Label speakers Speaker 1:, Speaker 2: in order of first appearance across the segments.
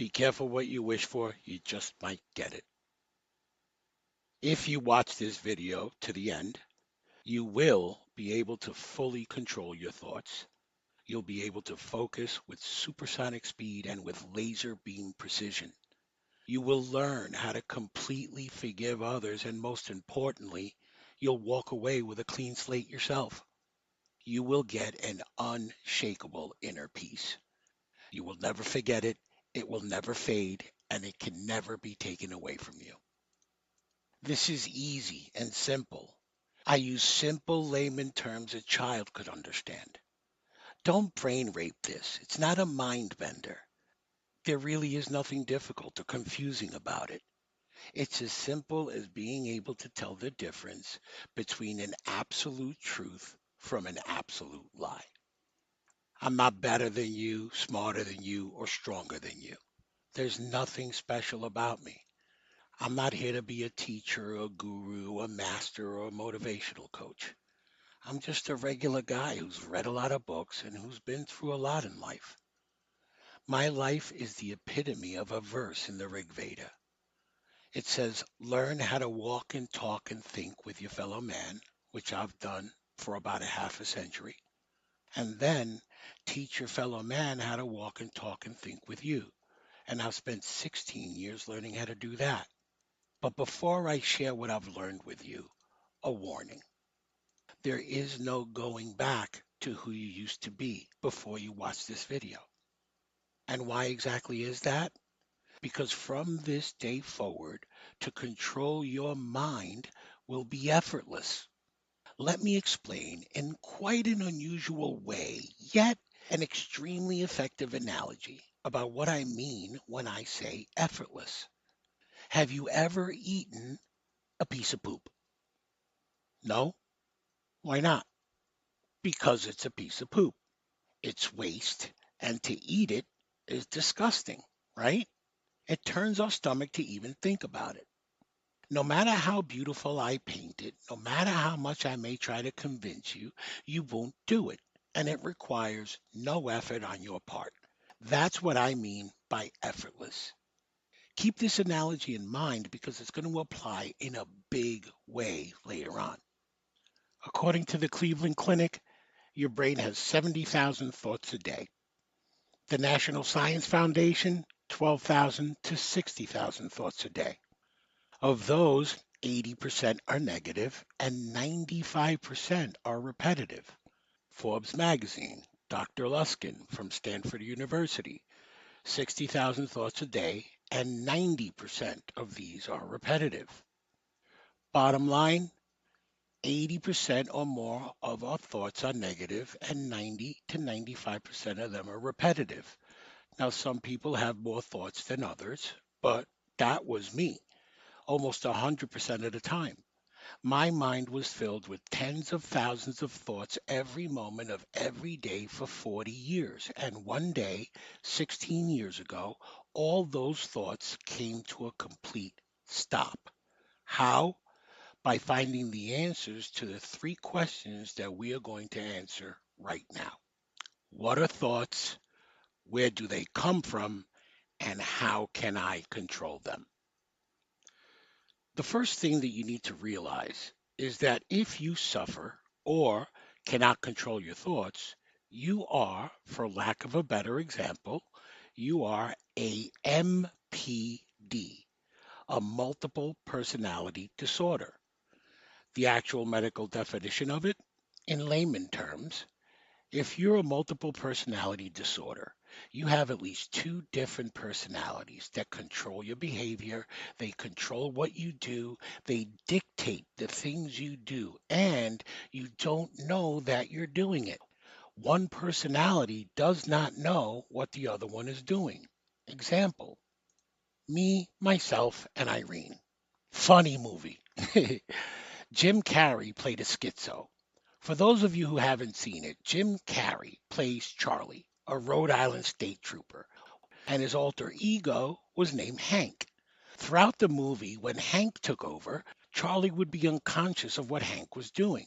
Speaker 1: Be careful what you wish for, you just might get it. If you watch this video to the end, you will be able to fully control your thoughts. You'll be able to focus with supersonic speed and with laser beam precision. You will learn how to completely forgive others, and most importantly, you'll walk away with a clean slate yourself. You will get an unshakable inner peace. You will never forget it, it will never fade, and it can never be taken away from you. This is easy and simple. I use simple layman terms a child could understand. Don't brain rape this. It's not a mind bender. There really is nothing difficult or confusing about it. It's as simple as being able to tell the difference between an absolute truth from an absolute lie. I'm not better than you, smarter than you, or stronger than you. There's nothing special about me. I'm not here to be a teacher, a guru, a master, or a motivational coach. I'm just a regular guy who's read a lot of books and who's been through a lot in life. My life is the epitome of a verse in the Rig Veda. It says, learn how to walk and talk and think with your fellow man, which I've done for about a half a century, and then teach your fellow man how to walk and talk and think with you. And I've spent 16 years learning how to do that. But before I share what I've learned with you, a warning. There is no going back to who you used to be before you watch this video. And why exactly is that? Because from this day forward, to control your mind will be effortless. Let me explain in quite an unusual way, yet an extremely effective analogy about what I mean when I say effortless. Have you ever eaten a piece of poop? No? Why not? Because it's a piece of poop. It's waste, and to eat it is disgusting, right? It turns our stomach to even think about it. No matter how beautiful I paint it, no matter how much I may try to convince you, you won't do it. And it requires no effort on your part. That's what I mean by effortless. Keep this analogy in mind because it's going to apply in a big way later on. According to the Cleveland Clinic, your brain has 70,000 thoughts a day. The National Science Foundation, 12,000 to 60,000 thoughts a day. Of those, 80% are negative and 95% are repetitive. Forbes magazine, Dr. Luskin from Stanford University, 60,000 thoughts a day, and 90% of these are repetitive. Bottom line, 80% or more of our thoughts are negative, and 90 to 95% of them are repetitive. Now, some people have more thoughts than others, but that was me almost 100% of the time. My mind was filled with tens of thousands of thoughts every moment of every day for 40 years. And one day, 16 years ago, all those thoughts came to a complete stop. How? By finding the answers to the three questions that we are going to answer right now. What are thoughts? Where do they come from? And how can I control them? The first thing that you need to realize is that if you suffer or cannot control your thoughts, you are, for lack of a better example, you are a MPD, a multiple personality disorder. The actual medical definition of it, in layman terms, if you're a multiple personality disorder, you have at least two different personalities that control your behavior, they control what you do, they dictate the things you do, and you don't know that you're doing it. One personality does not know what the other one is doing. Example, me, myself, and Irene. Funny movie. Jim Carrey played a schizo. For those of you who haven't seen it, Jim Carrey plays Charlie, a Rhode Island state trooper, and his alter ego was named Hank. Throughout the movie, when Hank took over, Charlie would be unconscious of what Hank was doing.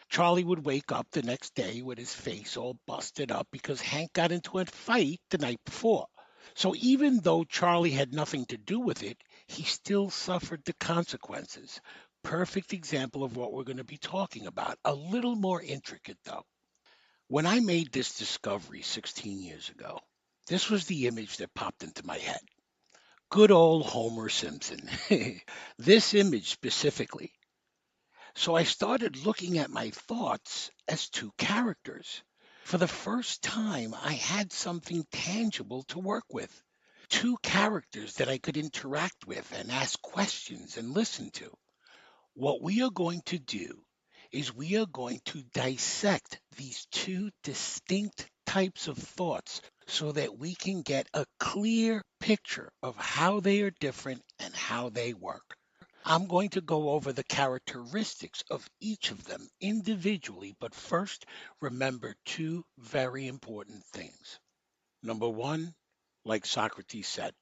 Speaker 1: Charlie would wake up the next day with his face all busted up because Hank got into a fight the night before. So even though Charlie had nothing to do with it, he still suffered the consequences. Perfect example of what we're going to be talking about. A little more intricate, though. When I made this discovery 16 years ago, this was the image that popped into my head. Good old Homer Simpson. This image specifically. So I started looking at my thoughts as two characters. For the first time, I had something tangible to work with. Two characters that I could interact with and ask questions and listen to. What we are going to do is we are going to dissect these two distinct types of thoughts so that we can get a clear picture of how they are different and how they work. I'm going to go over the characteristics of each of them individually, but first, remember two very important things. Number one, like Socrates said,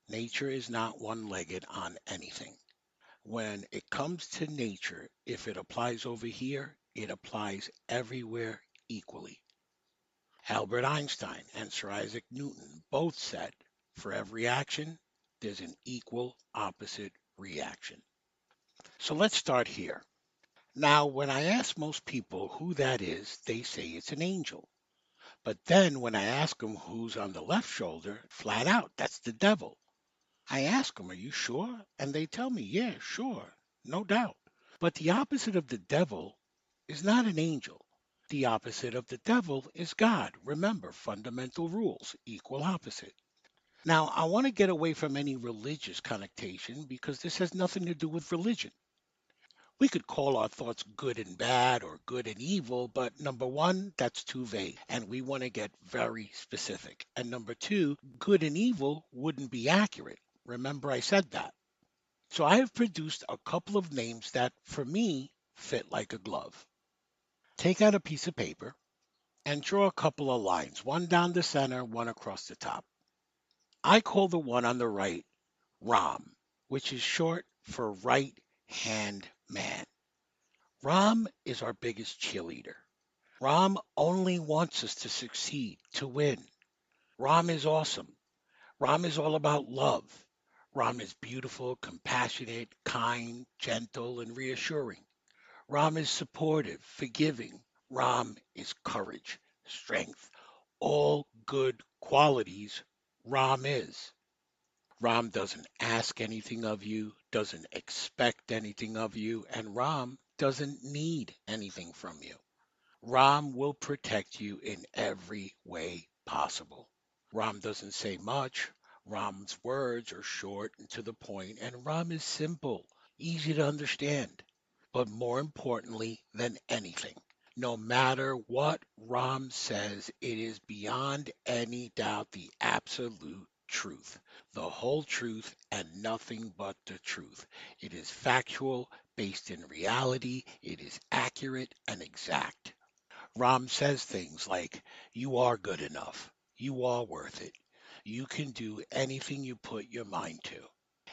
Speaker 1: nature is not one legged on anything. When it comes to nature, if it applies over here, it applies everywhere equally. Albert Einstein and Sir Isaac Newton both said, for every action, there's an equal opposite reaction. So let's start here. Now, when I ask most people who that is, they say it's an angel. But then when I ask them who's on the left shoulder, flat out, that's the devil. I ask them, are you sure? And they tell me, yeah, sure, no doubt. But the opposite of the devil is not an angel. The opposite of the devil is God. Remember, fundamental rules, equal opposite. Now, I want to get away from any religious connotation because this has nothing to do with religion. We could call our thoughts good and bad or good and evil, but number one, that's too vague, and we want to get very specific. And number two, good and evil wouldn't be accurate. Remember, I said that. So I have produced a couple of names that, for me, fit like a glove. Take out a piece of paper and draw a couple of lines, one down the center, one across the top. I call the one on the right Ram, which is short for right hand man. Ram is our biggest cheerleader. Ram only wants us to succeed, to win. Ram is awesome. Ram is all about love. Ram is beautiful, compassionate, kind, gentle, and reassuring. Ram is supportive, forgiving. Ram is courage, strength, all good qualities Ram is. Ram doesn't ask anything of you, doesn't expect anything of you, and Ram doesn't need anything from you. Ram will protect you in every way possible. Ram doesn't say much. Ram's words are short and to the point, and Ram is simple, easy to understand. But more importantly than anything, no matter what Ram says, it is beyond any doubt the absolute truth, the whole truth, and nothing but the truth. It is factual, based in reality, it is accurate and exact. Ram says things like, you are good enough. You are worth it. You can do anything you put your mind to.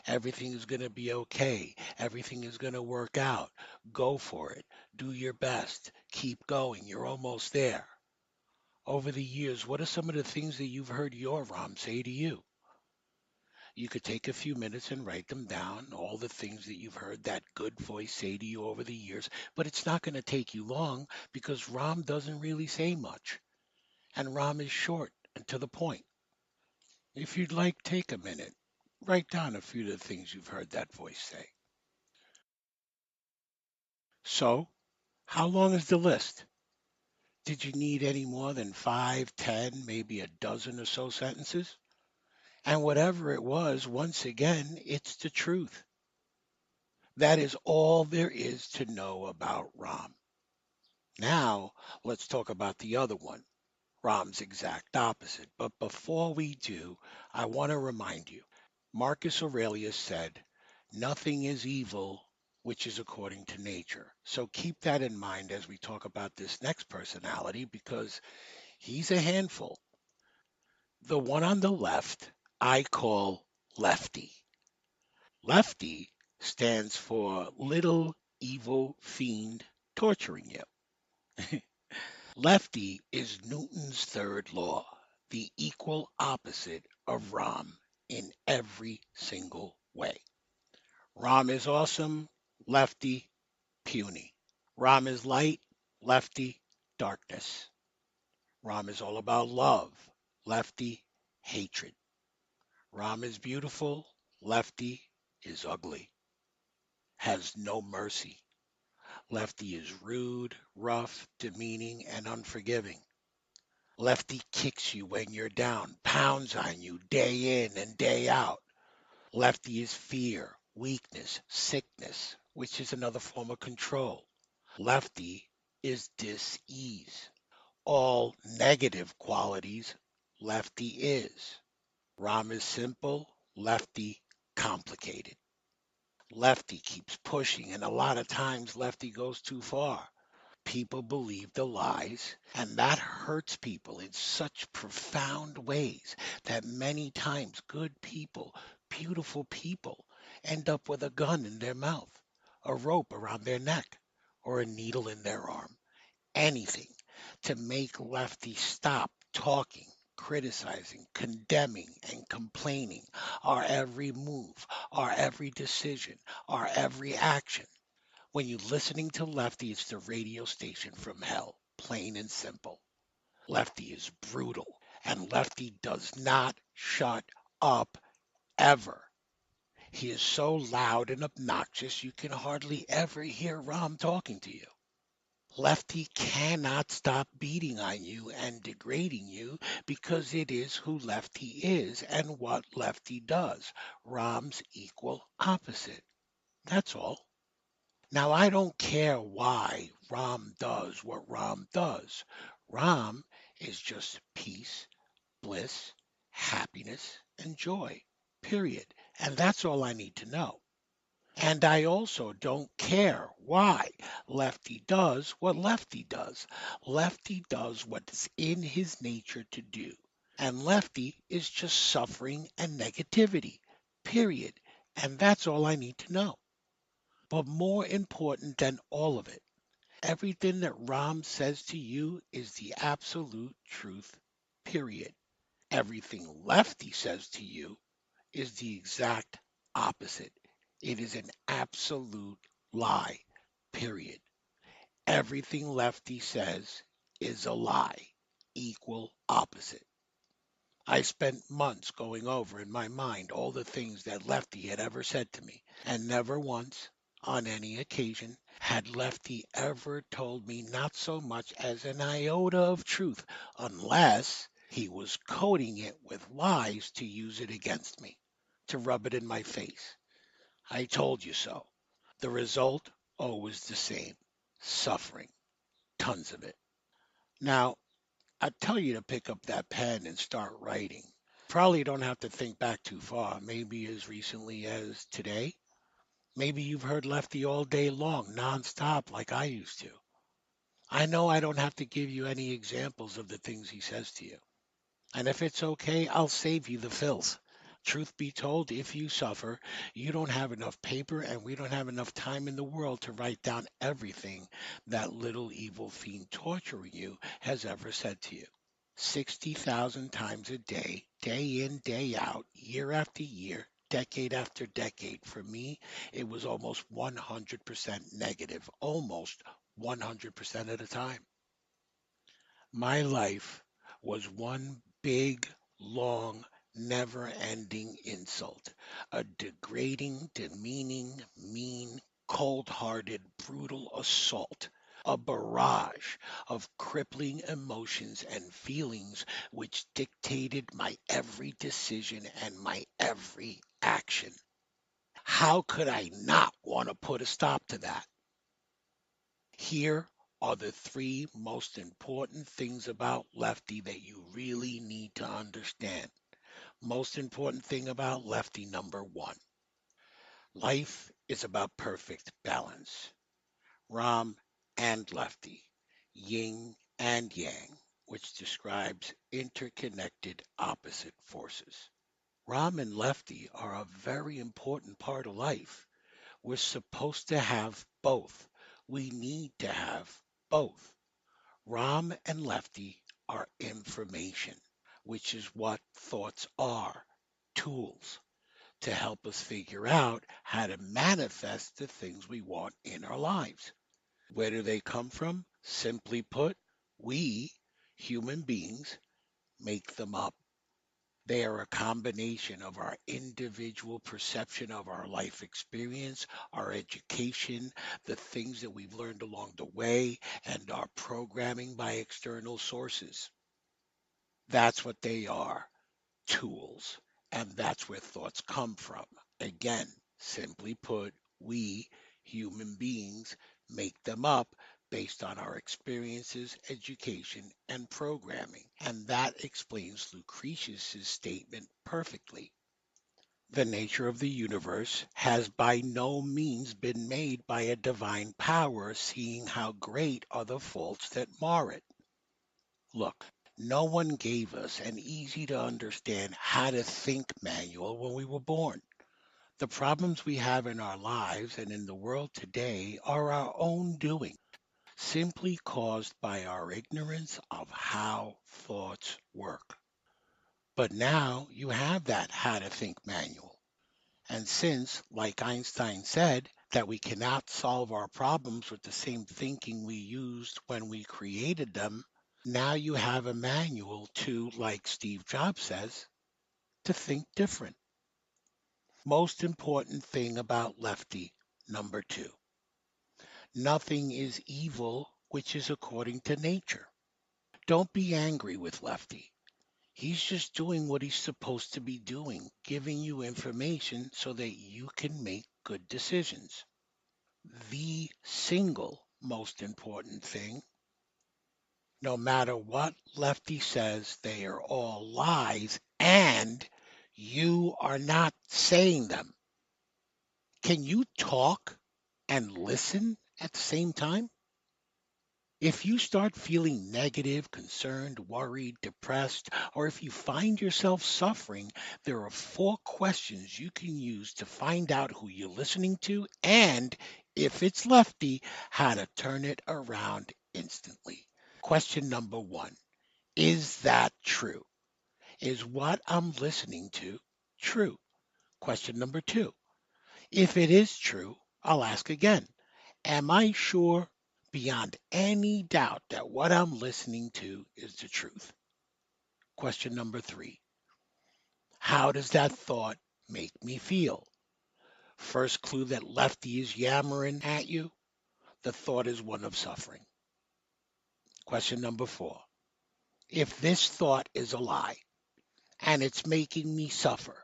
Speaker 1: Everything is going to be okay. Everything is going to work out. Go for it. Do your best. Keep going. You're almost there. Over the years, what are some of the things that you've heard your Ram say to you? You could take a few minutes and write them down, all the things that you've heard that good voice say to you over the years, but it's not going to take you long because Ram doesn't really say much. And Ram is short and to the point. If you'd like, take a minute. Write down a few of the things you've heard that voice say. So, how long is the list? Did you need any more than 5, 10, maybe a dozen or so sentences? And whatever it was, once again, it's the truth. That is all there is to know about Ram. Now, let's talk about the other one, Ram's exact opposite. But before we do, I want to remind you Marcus Aurelius said, nothing is evil which is according to nature. So keep that in mind as we talk about this next personality because he's a handful. The one on the left, I call Lefty. Lefty stands for little evil fiend torturing you. Lefty is Newton's third law. the equal opposite of Ram in every single way. Ram is awesome, Lefty puny. Ram is light, Lefty darkness. Ram is all about love, Lefty hatred. Ram is beautiful, Lefty is ugly, has no mercy. Lefty is rude, rough, demeaning, and unforgiving. Lefty kicks you when you're down, pounds on you day in and day out. Lefty is fear, weakness, sickness, which is another form of control. Lefty is dis-ease. All negative qualities, Lefty is. Ram is simple, Lefty complicated. Lefty keeps pushing, and a lot of times Lefty goes too far. People believe the lies, and that hurts people in such profound ways that many times good people, beautiful people, end up with a gun in their mouth, a rope around their neck, or a needle in their arm. Anything to make Lefty stop talking, criticizing, condemning, and complaining our every move, our every decision, our every action. When you're listening to Lefty, it's the radio station from hell, plain and simple. Lefty is brutal, and Lefty does not shut up ever. He is so loud and obnoxious you can hardly ever hear Ram talking to you. Lefty cannot stop beating on you and degrading you because it is who Lefty is and what Lefty does. Ram's equal opposite. That's all. Now, I don't care why Ram does what Ram does. Ram is just peace, bliss, happiness, and joy, period. And that's all I need to know. And I also don't care why Lefty does what Lefty does. Lefty does what's in his nature to do. And Lefty is just suffering and negativity, period. And that's all I need to know. But more important than all of it, everything that Ram says to you is the absolute truth, period. Everything Lefty says to you is the exact opposite. It is an absolute lie, period. Everything Lefty says is a lie, equal opposite. I spent months going over in my mind all the things that Lefty had ever said to me, and never once, on any occasion, had Lefty ever told me not so much as an iota of truth, unless he was coating it with lies to use it against me, to rub it in my face. I told you so. The result, always the same: suffering, tons of it. Now, I tell you to pick up that pen and start writing. Probably don't have to think back too far, maybe as recently as today. Maybe you've heard Lefty all day long, nonstop, like I used to. I know I don't have to give you any examples of the things he says to you. And if it's okay, I'll save you the filth. Truth be told, if you suffer, you don't have enough paper and we don't have enough time in the world to write down everything that little evil fiend torturing you has ever said to you. 60,000 times a day in, day out, year after year, decade after decade. For me, it was almost 100% negative, almost 100% of the time. My life was one big, long, never ending insult, a degrading, demeaning, mean, cold hearted, brutal assault, a barrage of crippling emotions and feelings which dictated my every decision and my every action. How could I not want to put a stop to that? Here are the three most important things about Lefty that you really need to understand. Most important thing about Lefty, number one: life is about perfect balance. Ram and Lefty, yin and yang, which describes interconnected opposite forces. Ram and Lefty are a very important part of life. We're supposed to have both. We need to have both. Ram and Lefty are information. which is what thoughts are, tools to help us figure out how to manifest the things we want in our lives. Where do they come from? Simply put, we, human beings, make them up. They are a combination of our individual perception of our life experience, our education, the things that we've learned along the way, and our programming by external sources. That's what they are, tools. And that's where thoughts come from. Again, simply put, we, human beings, make them up based on our experiences, education, and programming. And that explains Lucretius's statement perfectly. The nature of the universe has by no means been made by a divine power, seeing how great are the faults that mar it. Look, no one gave us an easy to understand how to think manual when we were born. The problems we have in our lives and in the world today are our own doing, simply caused by our ignorance of how thoughts work. But now you have that how to think manual. And since, like Einstein said, that we cannot solve our problems with the same thinking we used when we created them, now you have a manual to, like Steve Jobs says, to think different. Most important thing about Lefty, number two, nothing is evil which is according to nature. Don't be angry with Lefty. He's just doing what he's supposed to be doing, giving you information so that you can make good decisions. The single most important thing, no matter what Lefty says, they are all lies and you are not saying them. Can you talk and listen at the same time? If you start feeling negative, concerned, worried, depressed, or if you find yourself suffering, there are four questions you can use to find out who you're listening to and, if it's Lefty, how to turn it around instantly. Question number one, is that true? Is what I'm listening to true? Question number two, if it is true, I'll ask again. Am I sure beyond any doubt that what I'm listening to is the truth? Question number three, how does that thought make me feel? First clue that Lefty is yammering at you, the thought is one of suffering. Question number four, if this thought is a lie and it's making me suffer,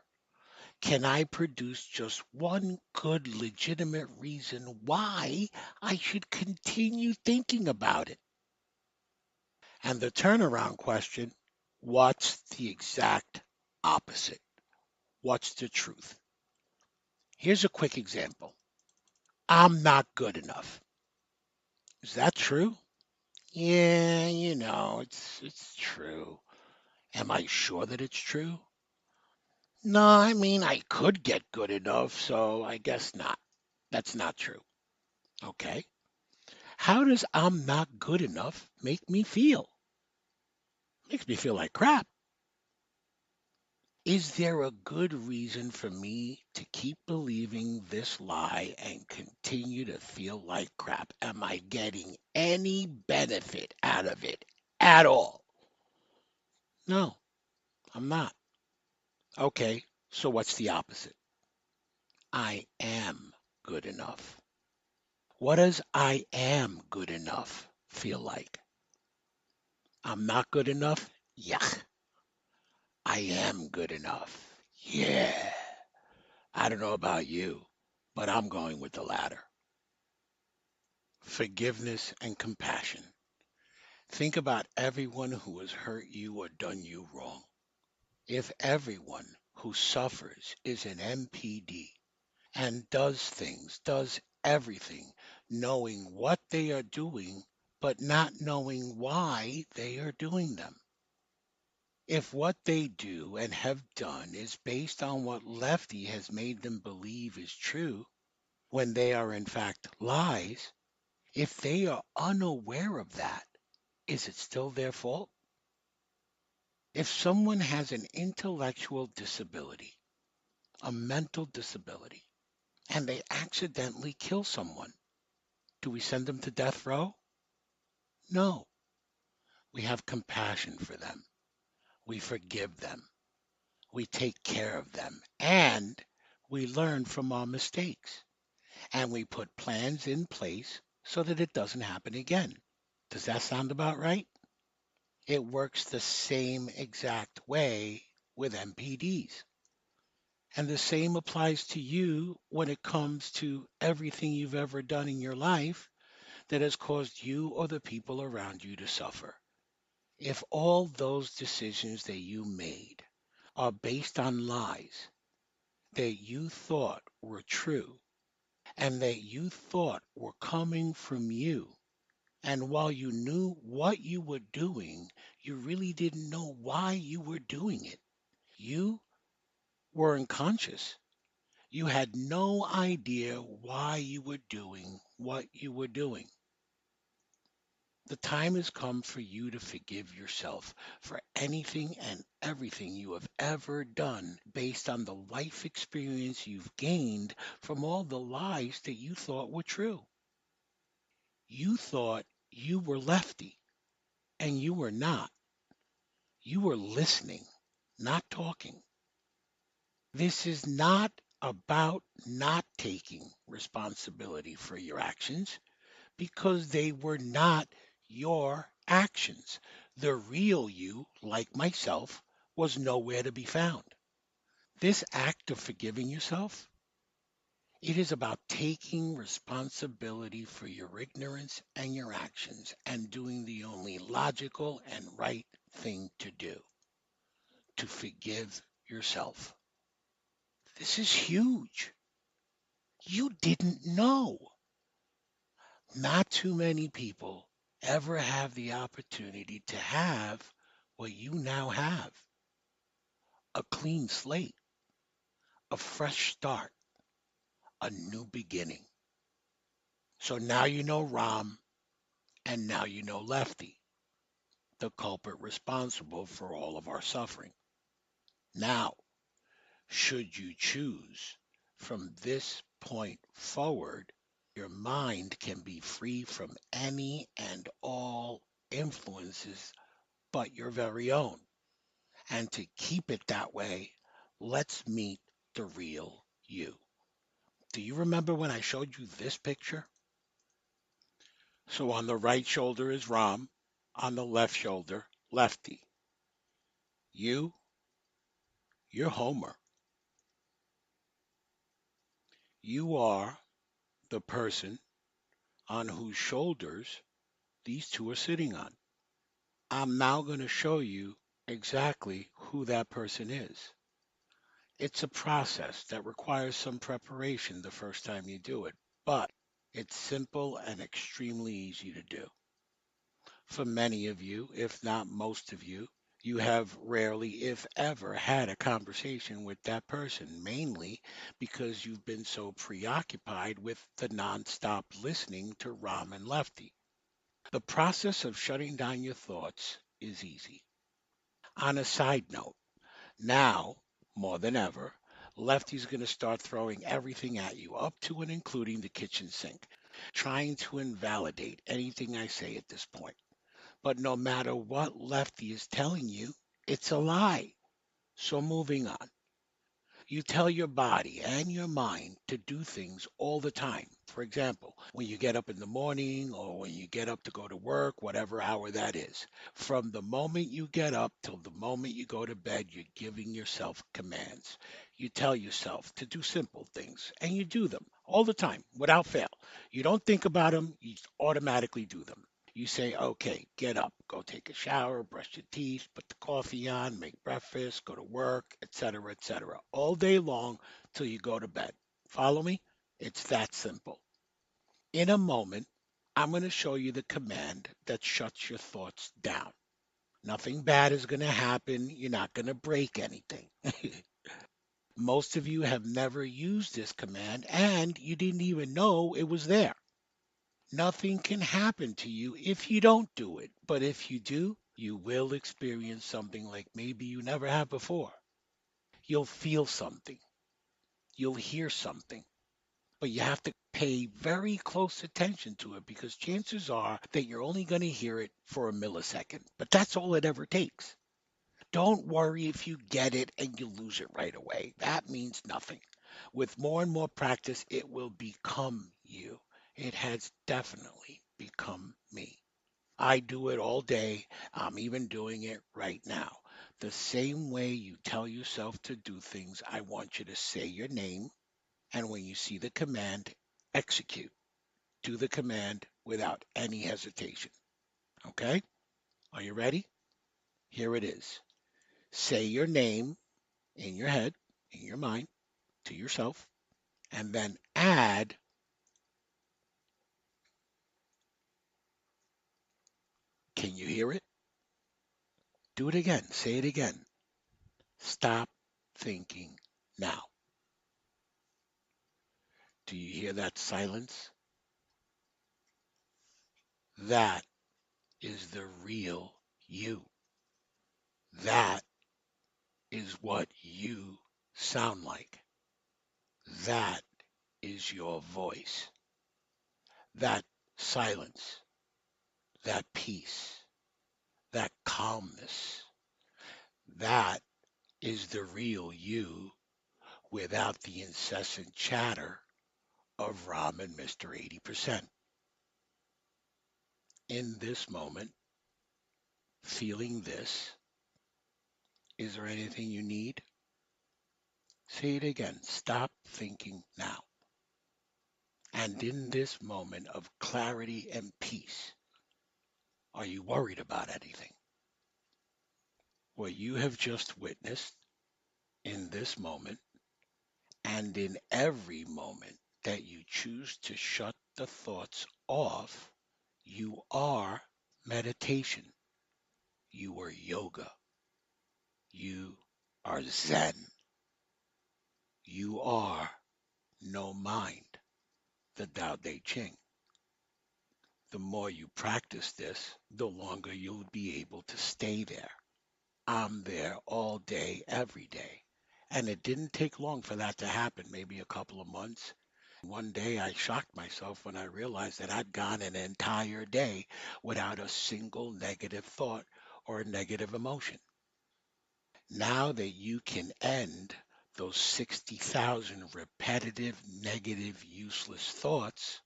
Speaker 1: can I produce just one good legitimate reason why I should continue thinking about it? And the turnaround question, what's the exact opposite? What's the truth? Here's a quick example. I'm not good enough. Is that true? Yeah, it's true. Am I sure that it's true? No, I mean, I could get good enough, so I guess not. That's not true. Okay. How does I'm not good enough make me feel? Makes me feel like crap. Is there a good reason for me to keep believing this lie and continue to feel like crap? Am I getting any benefit out of it at all? No, I'm not. Okay, so what's the opposite? I am good enough. What does I am good enough feel like? I'm not good enough? Yuck. I am good enough. Yeah. I don't know about you, but I'm going with the latter. Forgiveness and compassion. Think about everyone who has hurt you or done you wrong. If everyone who suffers is an MPD and does everything, knowing what they are doing, but not knowing why they are doing them. If what they do and have done is based on what Lefty has made them believe is true, when they are in fact lies, if they are unaware of that, is it still their fault? If someone has an intellectual disability, a mental disability, and they accidentally kill someone, do we send them to death row? No. We have compassion for them. We forgive them. We take care of them. And we learn from our mistakes. And we put plans in place so that it doesn't happen again. Does that sound about right? It works the same exact way with MPDs. And the same applies to you when it comes to everything you've ever done in your life that has caused you or the people around you to suffer. If all those decisions that you made are based on lies that you thought were true and that you thought were coming from you, and while you knew what you were doing, you really didn't know why you were doing it. You were unconscious. You had no idea why you were doing what you were doing. The time has come for you to forgive yourself for anything and everything you have ever done based on the life experience you've gained from all the lies that you thought were true. You thought you were Lefty, and you were not. You were listening, not talking. This is not about not taking responsibility for your actions because they were not your actions. The real you, like myself, was nowhere to be found. This act of forgiving yourself, it is about taking responsibility for your ignorance and your actions and doing the only logical and right thing to do, to forgive yourself. This is huge. You didn't know. Not too many people ever have the opportunity to have what you now have, a clean slate, a fresh start, a new beginning. So now you know Ram, and now you know Lefty, the culprit responsible for all of our suffering. Now, should you choose from this point forward, your mind can be free from any and all influences but your very own. And to keep it that way, let's meet the real you. Do you remember when I showed you this picture? So on the right shoulder is Ram, on the left shoulder, Lefty. You, you're Homer. You are the person on whose shoulders these two are sitting on. I'm now going to show you exactly who that person is. It's a process that requires some preparation the first time you do it, but it's simple and extremely easy to do. For many of you, if not most of you, you have rarely, if ever, had a conversation with that person, mainly because you've been so preoccupied with the nonstop listening to Ram and Lefty. The process of shutting down your thoughts is easy. On a side note, now, more than ever, Lefty's going to start throwing everything at you, up to and including the kitchen sink, trying to invalidate anything I say at this point. But no matter what Lefty is telling you, it's a lie. So moving on. You tell your body and your mind to do things all the time. For example, when you get up in the morning or when you get up to go to work, whatever hour that is. From the moment you get up till the moment you go to bed, you're giving yourself commands. You tell yourself to do simple things and you do them all the time without fail. You don't think about them, you just automatically do them. You say, okay, get up, go take a shower, brush your teeth, put the coffee on, make breakfast, go to work, etc., all day long till you go to bed. Follow me? It's that simple. In a moment, I'm going to show you the command that shuts your thoughts down. Nothing bad is going to happen. You're not going to break anything. Most of you have never used this command and you didn't even know it was there. Nothing can happen to you if you don't do it. But if you do, You will experience something like maybe you never have before. You'll feel something. You'll hear something. But you have to pay very close attention to it because chances are that you're only going to hear it for a millisecond. But that's all it ever takes. Don't worry if you get it and you lose it right away. That means nothing. With more and more practice, it will become you. It has definitely become me. I do it all day. I'm even doing it right now. The same way you tell yourself to do things, I want you to say your name. And when you see the command, execute. Do the command without any hesitation. Okay? Are you ready? Here it is. Say your name in your head, in your mind, to yourself, and then add, can you hear it? Do it again. Say it again. Stop thinking now. Do you hear that silence? That is the real you. That is what you sound like. That is your voice. That silence, that peace, that calmness, that is the real you without the incessant chatter of Rom and Mr. 80%. In this moment, feeling this, is there anything you need? Say it again. Stop thinking now. And in this moment of clarity and peace, are you worried about anything? What you have just witnessed in this moment and in every moment that you choose to shut the thoughts off, you are meditation. You are yoga. You are Zen. You are no mind, the Tao Te Ching. The more you practice this, the longer you'll be able to stay there. I'm there all day, every day. And it didn't take long for that to happen, maybe a couple of months. One day I shocked myself when I realized that I'd gone an entire day without a single negative thought or a negative emotion. Now that you can end those 60,000 repetitive, negative, useless thoughts,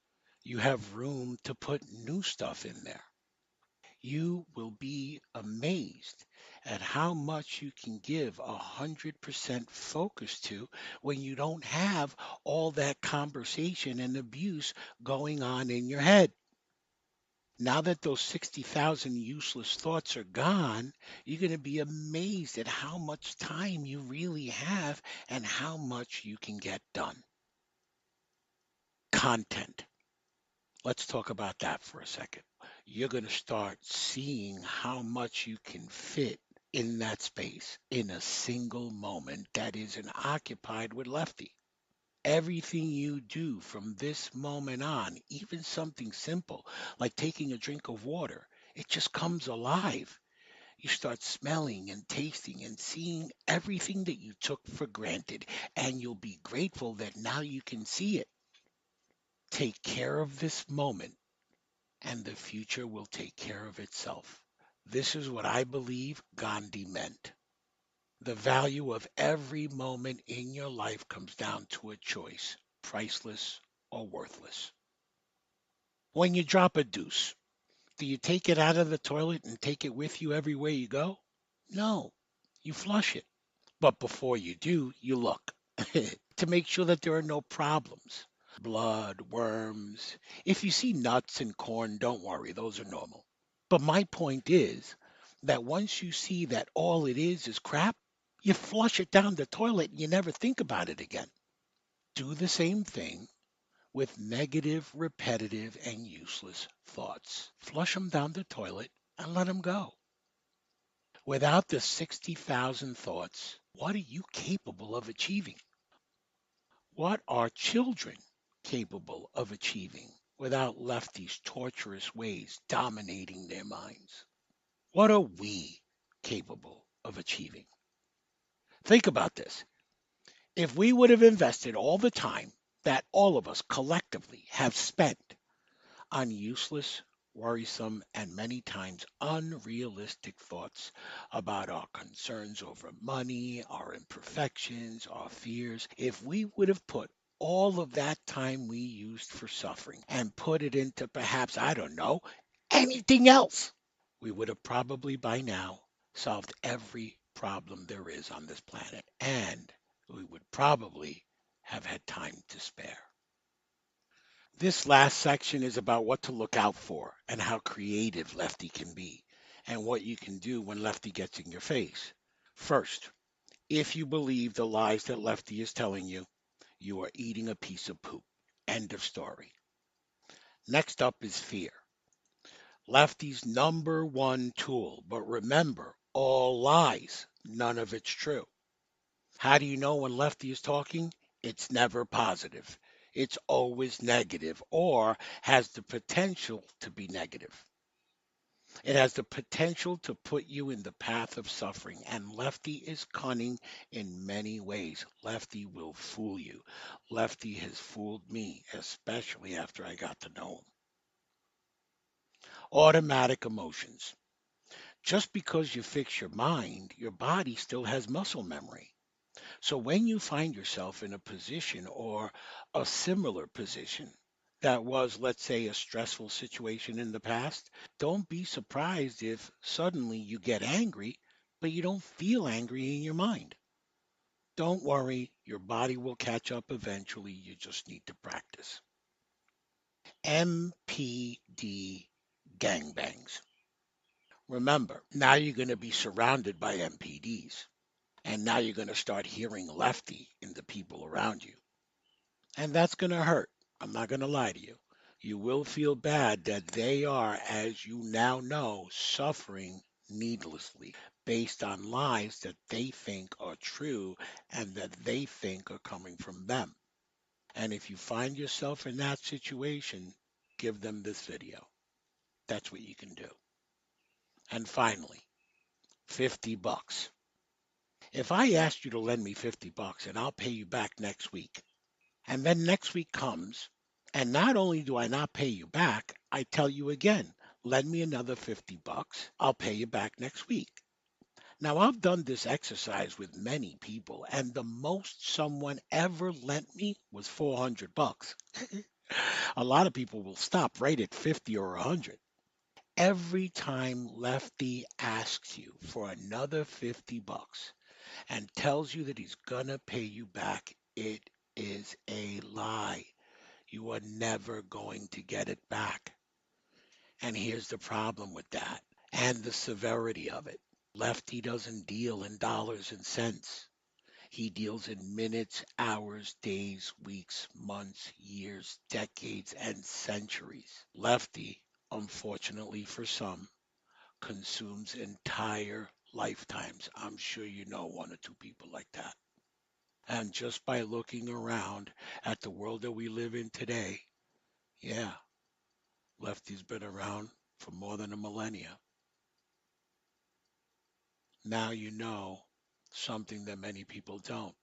Speaker 1: you have room to put new stuff in there. You will be amazed at how much you can give 100% focus to when you don't have all that conversation and abuse going on in your head. Now that those 60,000 useless thoughts are gone, you're going to be amazed at how much time you really have and how much you can get done. Content. Let's talk about that for a second. You're going to start seeing how much you can fit in that space in a single moment that isn't occupied with Lefty. Everything you do from this moment on, even something simple like taking a drink of water, it just comes alive. You start smelling and tasting and seeing everything that you took for granted, and you'll be grateful that now you can see it. Take care of this moment and the future will take care of itself. This is what I believe Gandhi meant. The value of every moment in your life comes down to a choice, priceless or worthless. When you drop a deuce, do you take it out of the toilet and take it with you everywhere you go? No, you flush it. But before you do, you look to make sure that there are no problems. Blood, worms. If you see nuts and corn, don't worry, those are normal. But my point is that once you see that all it is crap, you flush it down the toilet and you never think about it again. Do the same thing with negative, repetitive, and useless thoughts. Flush them down the toilet and let them go. Without the 60,000 thoughts, what are you capable of achieving? What are children capable of achieving without Lefty's torturous ways dominating their minds? What are we capable of achieving? Think about this. If we would have invested all the time that all of us collectively have spent on useless, worrisome, and many times unrealistic thoughts about our concerns over money, our imperfections, our fears, if we would have put all of that time we used for suffering and put it into perhaps, I don't know, anything else, we would have probably by now solved every problem there is on this planet. And we would probably have had time to spare. This last section is about what to look out for and how creative Lefty can be and what you can do when Lefty gets in your face. First, if you believe the lies that Lefty is telling you, you are eating a piece of poop. End of story. Next up is fear. Lefty's number one tool, but remember, all lies, none of it's true. How do you know when Lefty is talking? It's never positive. It's always negative or has the potential to be negative. It has the potential to put you in the path of suffering. And Lefty is cunning in many ways. Lefty will fool you. Lefty has fooled me, especially after I got to know him. Automatic emotions. Just because you fix your mind, your body still has muscle memory. So when you find yourself in a position or a similar position that was, let's say, a stressful situation in the past, don't be surprised if suddenly you get angry, but you don't feel angry in your mind. Don't worry, your body will catch up eventually. You just need to practice. MPD gangbangs. Remember, now you're going to be surrounded by MPDs. And now you're going to start hearing Lefty in the people around you. And that's going to hurt. I'm not going to lie to you. You will feel bad that they are, as you now know, suffering needlessly based on lies that they think are true and that they think are coming from them. And if you find yourself in that situation, give them this video. That's what you can do. And finally, 50 bucks. If I asked you to lend me 50 bucks and I'll pay you back next week, and then next week comes, and not only do I not pay you back, I tell you again, lend me another 50 bucks. I'll pay you back next week. Now, I've done this exercise with many people, and the most someone ever lent me was 400 bucks. A lot of people will stop right at 50 or 100. Every time Lefty asks you for another 50 bucks and tells you that he's gonna pay you back, it is a lie. You are never going to get it back. And here's the problem with that and the severity of it. Lefty doesn't deal in dollars and cents. He deals in minutes, hours, days, weeks, months, years, decades, and centuries. Lefty, unfortunately for some, consumes entire lifetimes. I'm sure you know one or two people like that. And just by looking around at the world that we live in today, yeah, Lefty's been around for more than a millennia. Now you know something that many people don't,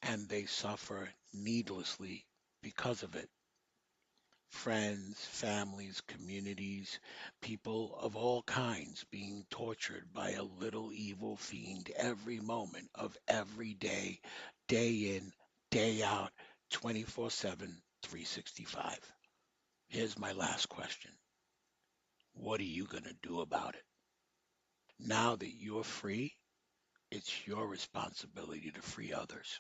Speaker 1: and they suffer needlessly because of it. Friends, families, communities, people of all kinds being tortured by a little evil fiend every moment of every day, day in, day out, 24/7, 365. Here's my last question. What are you going to do about it? Now that you're free, it's your responsibility to free others.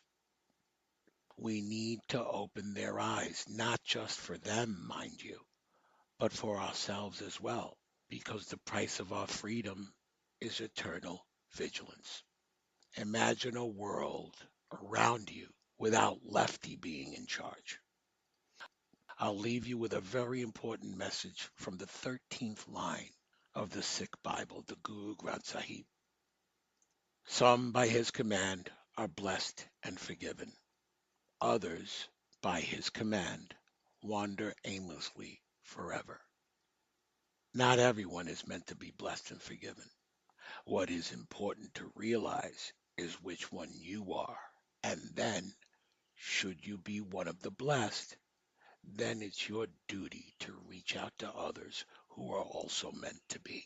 Speaker 1: We need to open their eyes, not just for them, mind you, but for ourselves as well, because the price of our freedom is eternal vigilance. Imagine a world around you without Lefty being in charge. I'll leave you with a very important message from the 13th line of the Sikh Bible, the Guru Granth Sahib. Some by his command are blessed and forgiven. Others, by his command, wander aimlessly forever. Not everyone is meant to be blessed and forgiven. What is important to realize is which one you are. And then, should you be one of the blessed, then it's your duty to reach out to others who are also meant to be.